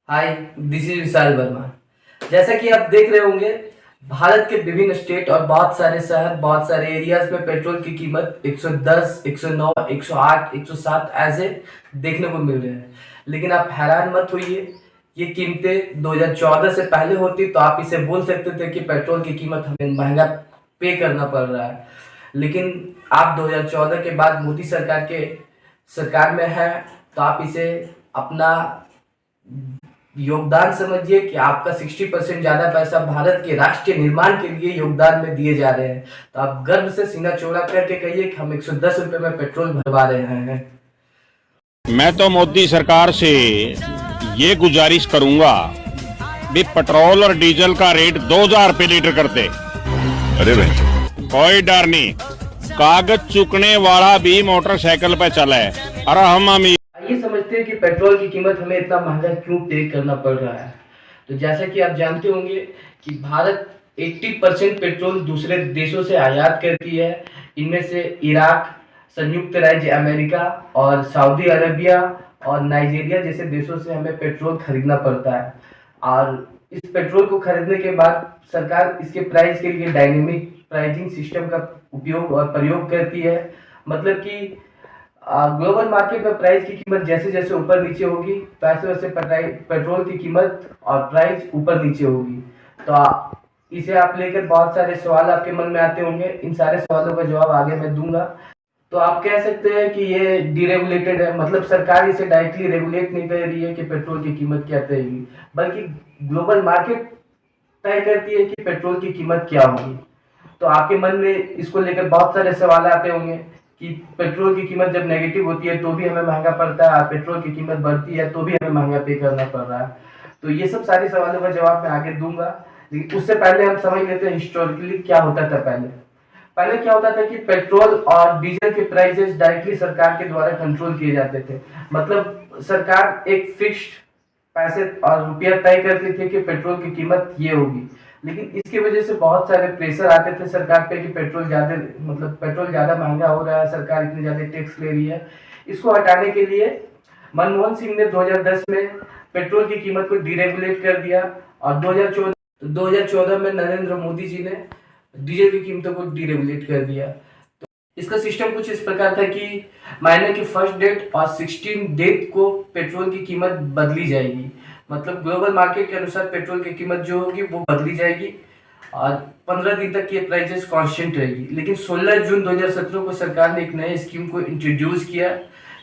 Hi, this is विशाल वर्मा। जैसा कि आप देख रहे होंगे, भारत के विभिन्न स्टेट और बहुत सारे शहर, बहुत सारे एरियाज में पेट्रोल की कीमत 110, 109, 108, 107 ऐसे देखने को मिल रहे हैं। लेकिन आप हैरान मत होइए, ये कीमतें 2014 से पहले होती तो आप इसे बोल सकते थे कि पेट्रोल की कीमत हमें महंगा पे करना पड़ रहा है। लेकिन आप 2014 के बाद मोदी सरकार में है, तो आप इसे अपना योगदान समझिए कि आपका 60% ज्यादा पैसा भारत के राष्ट्रीय निर्माण के लिए योगदान में दिए जा रहे हैं। तो आप गर्व से सीना चौड़ा करके कहिए कि हम 110 रुपए में पेट्रोल भरवा रहे हैं। मैं तो मोदी सरकार से ये गुजारिश करूंगा भी पेट्रोल और डीजल का रेट 2000 रुपए लीटर कर दे। अरे भाई कोई डर नहीं, कागज चुकने वाला भी मोटरसाइकिल पे चले और हम अमीर। ये समझते हैं कि पेट्रोल की कीमत हमें इतना महंगा क्यों पे करना पड़ रहा है। तो जैसा कि आप जानते होंगे कि भारत 80% पेट्रोल दूसरे देशों से आयात करती है। इनमें से इराक, संयुक्त राज्य अमेरिका और सऊदी अरबिया और नाइजीरिया जैसे देशों से हमें पेट्रोल खरीदना पड़ता है। और इस पेट्रोल को खरीदने के बाद सरकार इसके प्राइस के लिए डायनेमिक प्राइसिंग सिस्टम का उपयोग और प्रयोग करती है। मतलब कि ग्लोबल मार्केट में प्राइस की कीमत जैसे जैसे ऊपर नीचे होगी, वैसे वैसे पेट्रोल की कीमत और प्राइस ऊपर नीचे होगी। तो इसे आप लेकर बहुत सारे सवाल आपके मन में आते होंगे। इन सारे सवालों का जवाब आगे मैं दूंगा। तो आप कह सकते हैं कि ये डीरेगुलेटेड है, मतलब सरकार इसे डायरेक्टली रेगुलेट नहीं कर रही है कि पेट्रोल की कीमत क्या तय होगी, बल्कि ग्लोबल मार्केट तय करती है कि पेट्रोल की कीमत क्या होगी। तो आपके मन में इसको लेकर बहुत सारे सवाल आते होंगे कि पेट्रोल की कीमत जब नेगेटिव होती है तो भी हमें महंगा पड़ता है, पेट्रोल की कीमत बढ़ती है तो भी हमें महंगा पे करना पड़ रहा है। तो ये सब सारे सवालों का जवाब मैं आगे दूंगा, लेकिन उससे पहले हम समझ लेते हैं हिस्टोरिकली क्या होता था। पहले क्या होता था कि पेट्रोल और डीजल के प्राइसेस डायरेक्टली सरकार के द्वारा कंट्रोल किए जाते थे। मतलब सरकार एक फिक्स्ड पैसे और रुपया तय करती थी कि पेट्रोल की कीमत ये होगी। लेकिन इसकी वजह से बहुत सारे प्रेशर आते थे सरकार पे कि पेट्रोल ज्यादा महंगा हो रहा है, सरकार इतनी ज्यादा टैक्स ले रही है। इसको हटाने के लिए मनमोहन सिंह ने 2010 में पेट्रोल की कीमत को डीरेगुलेट कर दिया और 2014 में नरेंद्र मोदी जी ने डीजल की कीमतों को डीरेगुलेट कर दिया। तो इसका सिस्टम कुछ इस प्रकार था कि महीने की फर्स्ट डेट और 16 डेट को पेट्रोल की कीमत बदली जाएगी। मतलब ग्लोबल मार्केट के अनुसार पेट्रोल की कीमत जो होगी वो बदली जाएगी और 15 दिन तक ये प्राइसेस कांस्टेंट रहेगी। लेकिन 16 जून 2017 को सरकार ने एक नए स्कीम को इंट्रोड्यूस किया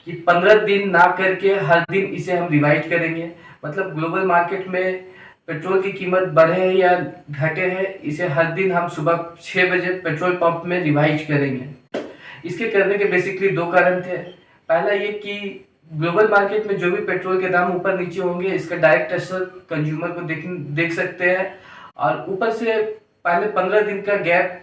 कि 15 दिन ना करके हर दिन इसे हम रिवाइज करेंगे। मतलब ग्लोबल मार्केट में पेट्रोल की कीमत बढ़े या घटे है, इसे हर दिन हम सुबह 6 बजे पेट्रोल पंप में रिवाइज करेंगे। इसके करने के बेसिकली दो कारण थे। पहला ये कि ग्लोबल मार्केट में जो भी पेट्रोल के दाम ऊपर नीचे होंगे, इसका डायरेक्ट असर कंज्यूमर को देख सकते हैं। और ऊपर से पहले 15 दिन का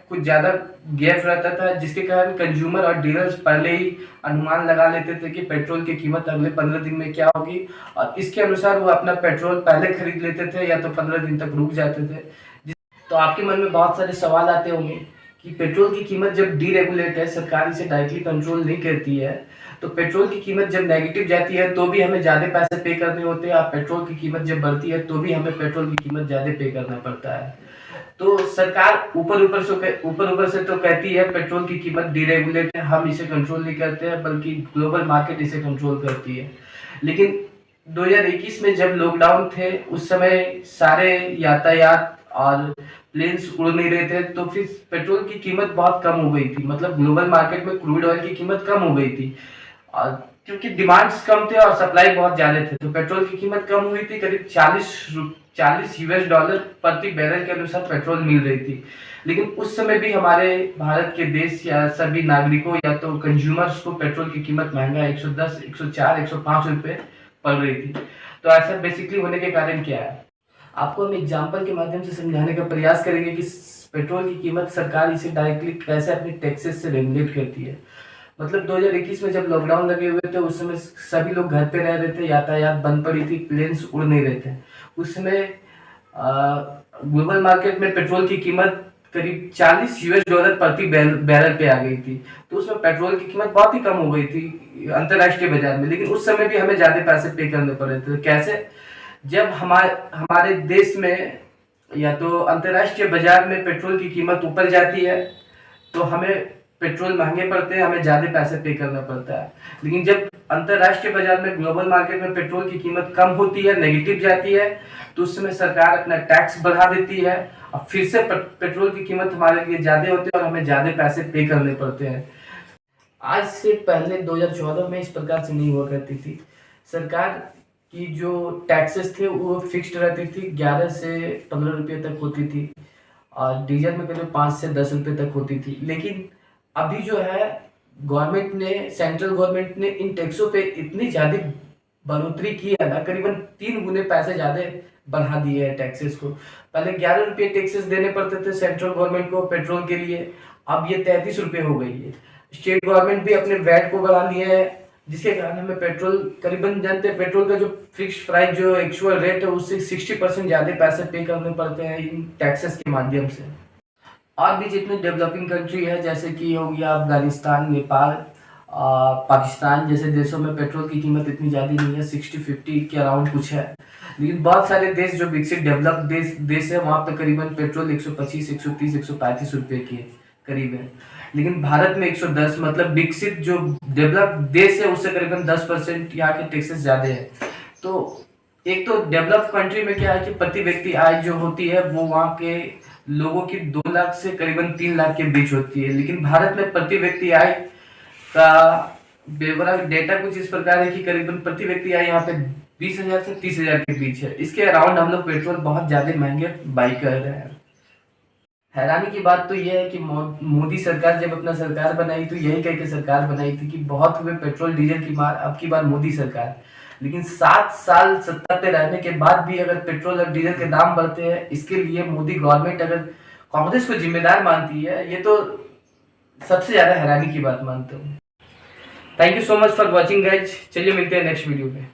कुछ ज्यादा गैप रहता था, जिसके कारण कंज्यूमर और डीलर्स पहले ही अनुमान लगा लेते थे कि पेट्रोल की कीमत अगले 15 दिन में क्या होगी और इसके अनुसार वो अपना पेट्रोल पहले खरीद लेते थे या तो 15 दिन तक रुक जाते थे। तो आपके मन में बहुत सारे सवाल आते होंगे कि पेट्रोल की कीमत जब डीरेगुलेट है, सरकार इसे डायरेक्टली कंट्रोल नहीं करती है, तो पेट्रोल की कीमत जब नेगेटिव जाती है तो भी हमें ज्यादा पैसे पे करने होते हैं और पेट्रोल की कीमत जब बढ़ती है तो भी हमें पेट्रोल की कीमत ज्यादा पे करना पड़ता है। तो सरकार ऊपर से तो कहती है पेट्रोल की कीमत डीरेगुलेट है, हम इसे कंट्रोल नहीं करते हैं, बल्कि ग्लोबल मार्केट इसे कंट्रोल करती है। लेकिन 2021 में जब लॉकडाउन थे, उस समय सारे यातायात और प्लेन्स उड़ नहीं रहे थे, तो फिर पेट्रोल की कीमत बहुत कम हो गई थी। मतलब ग्लोबल मार्केट में क्रूड ऑयल की कीमत कम हो गई थी और क्योंकि डिमांड्स कम थे और सप्लाई बहुत ज्यादा थे, तो पेट्रोल की कीमत कम हुई थी। करीब 40 यूएस डॉलर प्रति बैरल के अनुसार पेट्रोल मिल रही थी। लेकिन उस समय भी हमारे भारत के देश या सभी नागरिकों या तो कंज्यूमर्स को पेट्रोल की कीमत महंगा 110, 104, 105 रुपए पड़ रही थी। तो ऐसा बेसिकली होने के कारण क्या है, आपको हम एग्जाम्पल के माध्यम से समझाने का प्रयास करेंगे कि पेट्रोल की कीमत सरकार इसे डायरेक्टली कैसे अपनी टैक्सेस से रेगुलेट करती है। मतलब 2021 में जब लॉकडाउन लगे हुए थे, उस समय सभी लोग घर पे रह रहे थे, यातायात बंद पड़ी थी, प्लेन्स उड़ नहीं रहे थे। उस समय ग्लोबल मार्केट में पेट्रोल की कीमत करीब 40 यूएस डॉलर प्रति बैरल पे आ गई थी। तो उसमें पेट्रोल की कीमत बहुत ही कम हो गई थी अंतरराष्ट्रीय बाजार में। लेकिन उस समय भी हमें ज्यादा पैसे पे करने पड़ रहे थे। कैसे? जब हमारे देश में या तो अंतर्राष्ट्रीय बाजार में पेट्रोल की कीमत ऊपर जाती है तो हमें पेट्रोल महंगे पड़ते हैं, हमें ज़्यादा पैसे पे करना पड़ता है। लेकिन जब अंतर्राष्ट्रीय बाजार में ग्लोबल मार्केट में पेट्रोल की कीमत कम होती है, नेगेटिव जाती है, तो उस समय सरकार अपना टैक्स बढ़ा देती है और फिर से पेट्रोल की कीमत हमारे लिए ज़्यादा होती है और हमें ज़्यादा पैसे पे करने पड़ते हैं। आज से पहले 2014 में इस प्रकार से नहीं हुआ करती थी। सरकार की जो टैक्सेस थे वो फिक्स्ड रहती थी, 11 से 15 रुपये तक होती थी और डीजल में करीब 5 से 10 रुपये तक होती थी। लेकिन अभी जो है गवर्नमेंट ने, सेंट्रल गवर्नमेंट ने इन टैक्सों पे इतनी ज़्यादा बढ़ोतरी की है ना, करीबन 3 गुने पैसे ज़्यादा बढ़ा दिए हैं टैक्सेस को। पहले 11 रुपये टैक्सेस देने पड़ते थे सेंट्रल गवर्नमेंट को पेट्रोल के लिए, अब ये 33 रुपये हो गई है। स्टेट गवर्नमेंट भी अपने वैट को बढ़ा लिए है, जिसके कारण हमें पेट्रोल, करीबन जानते हैं पेट्रोल का जो फिक्स प्राइस जो एक्चुअल रेट है उससे 60% ज़्यादा पैसे पे करने पड़ते हैं इन टैक्सेस के माध्यम से। और भी जितने डेवलपिंग कंट्री है जैसे कि हो गया अफगानिस्तान, नेपाल, पाकिस्तान जैसे देशों में पेट्रोल की कीमत इतनी ज़्यादा नहीं है, 60-50 के अराउंड कुछ है। लेकिन बहुत सारे देश जो विकसित डेवलप देश है वहाँ पे करीबन पेट्रोल 125, 130, 135 रुपये के करीब है। लेकिन भारत में 110, मतलब विकसित जो डेवलप देश है उससे करीबन 10% यहाँ के टैक्सेस ज़्यादा है। तो एक तो डेवलप कंट्री में क्या है कि प्रति व्यक्ति आय जो होती है वो वहाँ के लोगों की 2 लाख से करीबन 3 लाख के बीच होती है। लेकिन भारत में प्रति व्यक्ति आय का बेवरा डेटा कुछ इस प्रकार है कि करीबन प्रति व्यक्ति आय यहाँ पे 20,000 से 30,000 के बीच है। इसके अराउंड हम लोग पेट्रोल बहुत ज़्यादा महंगे बाई कर रहे हैं। हैरानी की बात तो यह है कि मोदी सरकार जब अपना सरकार बनाई तो यही कह के सरकार बनाई थी कि बहुत हुए पेट्रोल डीजल की मार, अब की बार मोदी सरकार। लेकिन 7 साल सत्ता पे रहने के बाद भी अगर पेट्रोल और डीजल के दाम बढ़ते हैं, इसके लिए मोदी गवर्नमेंट अगर कांग्रेस को जिम्मेदार मानती है, ये तो सबसे ज़्यादा हैरानी की बात मानता हूँ। Thank you so much for watching guys. चलिए मिलते हैं नेक्स्ट वीडियो में।